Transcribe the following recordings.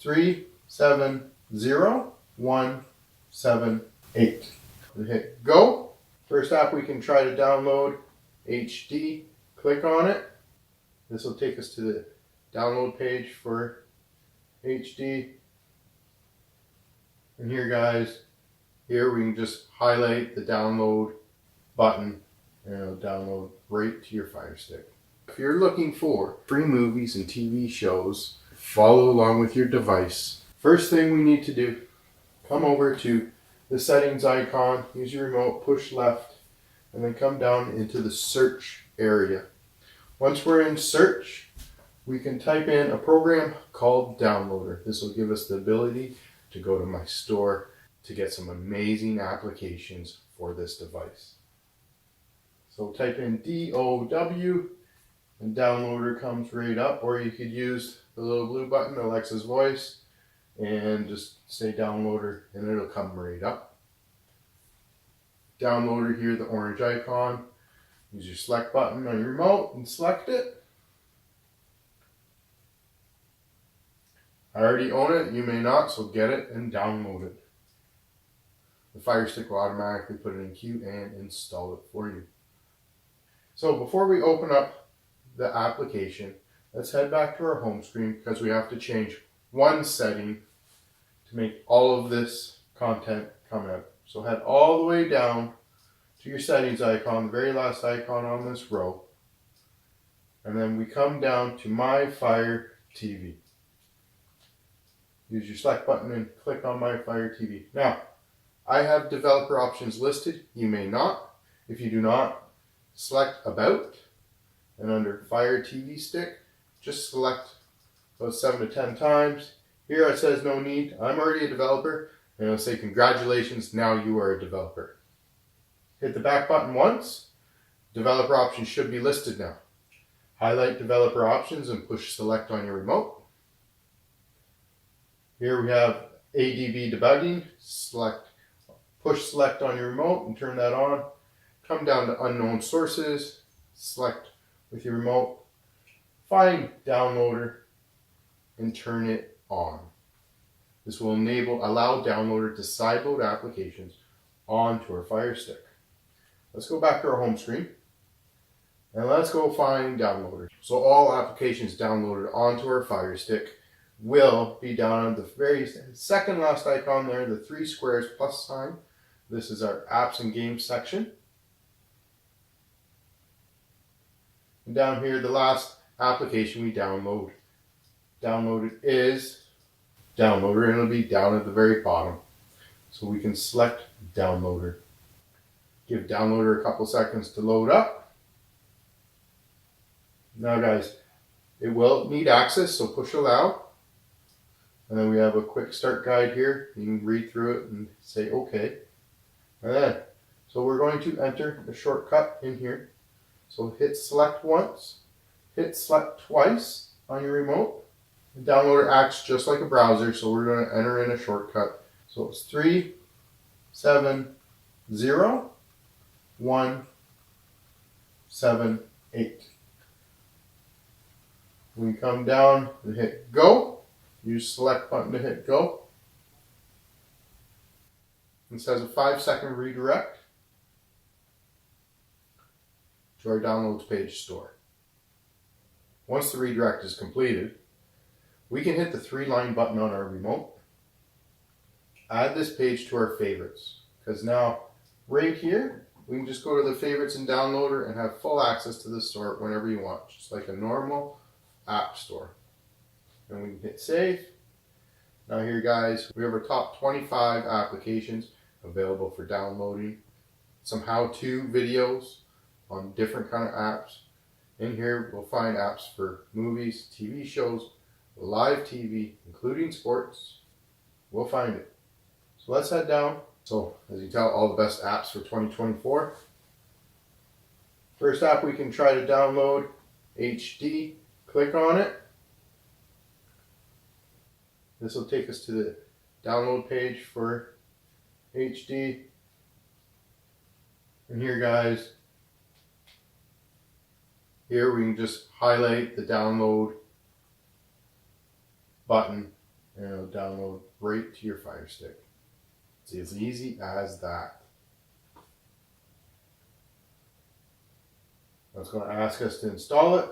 370178. Hit go. First app we can try to download, HD. Click on it. This will take us to the download page for HD. And here, guys, here we can just highlight the download button and it'll download right to your Fire Stick. If you're looking for free movies and TV shows, follow along with your device. First thing we need to do, come over to the settings icon, use your remote, push left, and then come down into the search area. Once we're in search, we can type in a program called Downloader. This will give us the ability to go to my store to get some amazing applications for this device. So type in DOW and Downloader comes right up, or you could use the little blue button, Alexa's voice, and just say Downloader and it'll come right up. Downloader here, the orange icon. Use your select button on your remote and select it. I already own it, you may not, so get it and download it. The Fire Stick will automatically put it in queue and install it for you. So before we open up the application, let's head back to our home screen because we have to change one setting to make all of this content come out. So head all the way down to your settings icon, the very last icon on this row, and then we come down to My Fire TV. Use your select button and click on My Fire TV. Now, I have developer options listed. You may not. If you do not, select About, and under Fire TV Stick, just select those 7 to 10 times. Here it says no need. I'm already a developer, and it'll say congratulations, now you are a developer. Hit the back button once. Developer options should be listed now. Highlight developer options and push select on your remote. Here we have ADB debugging. Push select on your remote and turn that on. Come down to unknown sources. Select with your remote. Find Downloader and turn it on. This will allow Downloader to sideload applications onto our Fire Stick. Let's go back to our home screen and let's go find Downloader. So all applications downloaded onto our Fire Stick will be down on the very second last icon there, the 3 squares plus sign. This is our apps and games section. And down here, the last application we downloaded is Downloader, and it'll be down at the very bottom. So we can select Downloader. Give Downloader a couple seconds to load up. Now guys, it will need access, so push allow. And then we have a quick start guide here. You can read through it and say okay. And then, so we're going to enter the shortcut in here. So hit select once, hit select twice on your remote. The Downloader acts just like a browser, so we're going to enter in a shortcut. So it's 370178. When you come down and hit go, use select button to hit go. It says a 5-second redirect to our downloads page store. Once the redirect is completed, we can hit the 3-line button on our remote. Add this page to our favorites, because now right here we can just go to the favorites in Downloader and have full access to the store whenever you want, just like a normal app store. And we can hit save. Now here guys, we have our top 25 applications available for downloading, some how-to videos on different kind of apps. In here we'll find apps for movies, TV shows, live TV, including sports. We'll find it. So let's head down. So as you tell, all the best apps for 2024. First app we can try to download, HD. Click on it. This will take us to the download page for HD. And here guys, here we can just highlight the download button and it'll download right to your Fire Stick. It's as easy as that. Now it's going to ask us to install it.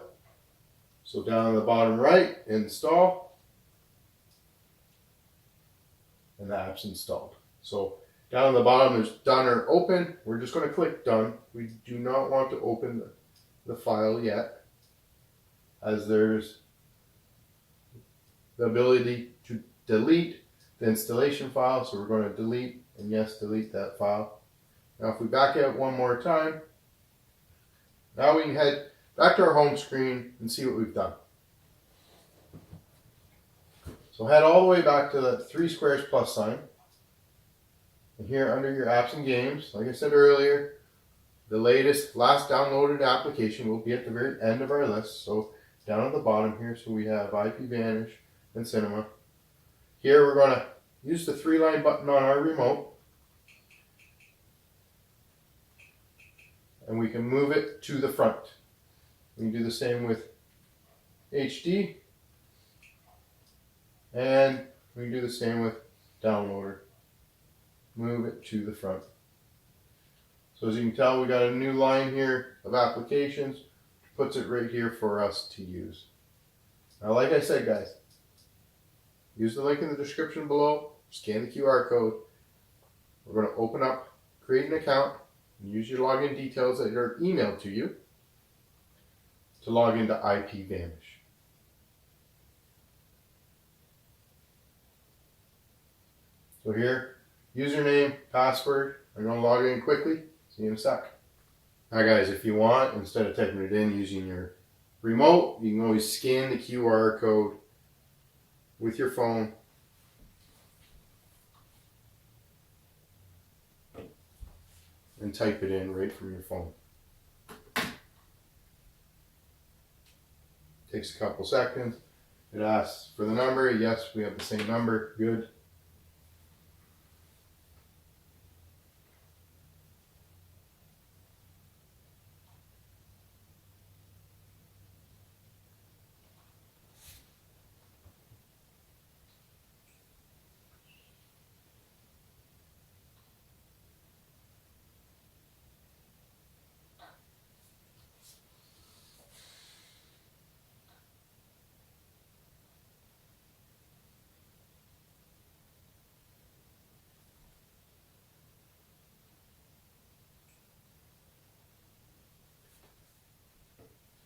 So down on the bottom right, install, and the app's installed. So down on the bottom there's done or open. We're just going to click done. We do not want to open the file yet, as there's the ability to delete the installation file. So we're going to delete, and yes, delete that file. Now if we back out one more time, now we can head back to our home screen and see what we've done. So head all the way back to the 3 squares plus sign. And here under your apps and games, like I said earlier, the last downloaded application will be at the very end of our list. So down at the bottom here, so we have IPVanish and Cinema. Here we're going to use the 3-line button on our remote, and we can move it to the front. We can do the same with HD, and we can do the same with Downloader. Move it to the front. So as you can tell, we got a new line here of applications, which puts it right here for us to use. Now, like I said, guys, use the link in the description below, scan the QR code. We're going to open up, create an account, and use your login details that are emailed to you to log into IPVanish. So here, username, password. I'm going to log in quickly. See you in a sec. Now guys, if you want, instead of typing it in using your remote, you can always scan the QR code with your phone and type it in right from your phone. Takes a couple seconds. It asks for the number. Yes, we have the same number. Good.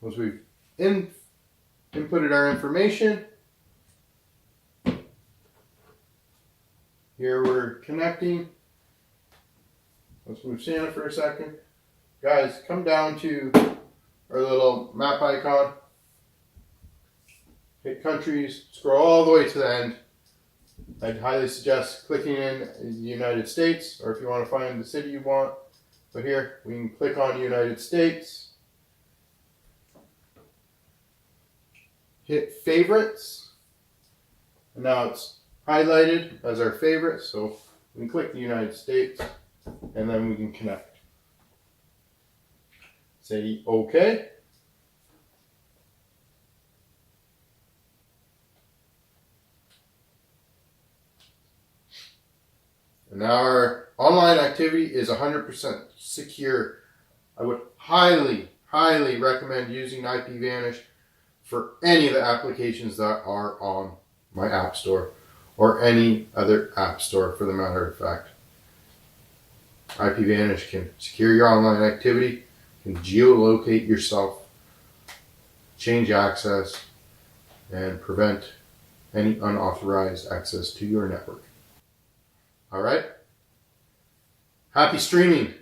Once we've inputted our information, here we're connecting. Let's move Santa for a second. Guys, come down to our little map icon. Hit countries, scroll all the way to the end. I'd highly suggest clicking in the United States, or if you want to find the city you want. But here, we can click on United States. Hit favorites, and now it's highlighted as our favorite, so we can click the United States, and then we can connect. Say OK. And now our online activity is 100% secure. I would highly recommend using IPVanish for any of the applications that are on my app store, or any other app store for the matter of fact. IPVanish can secure your online activity, can geolocate yourself, change access, and prevent any unauthorized access to your network. All right? Happy streaming!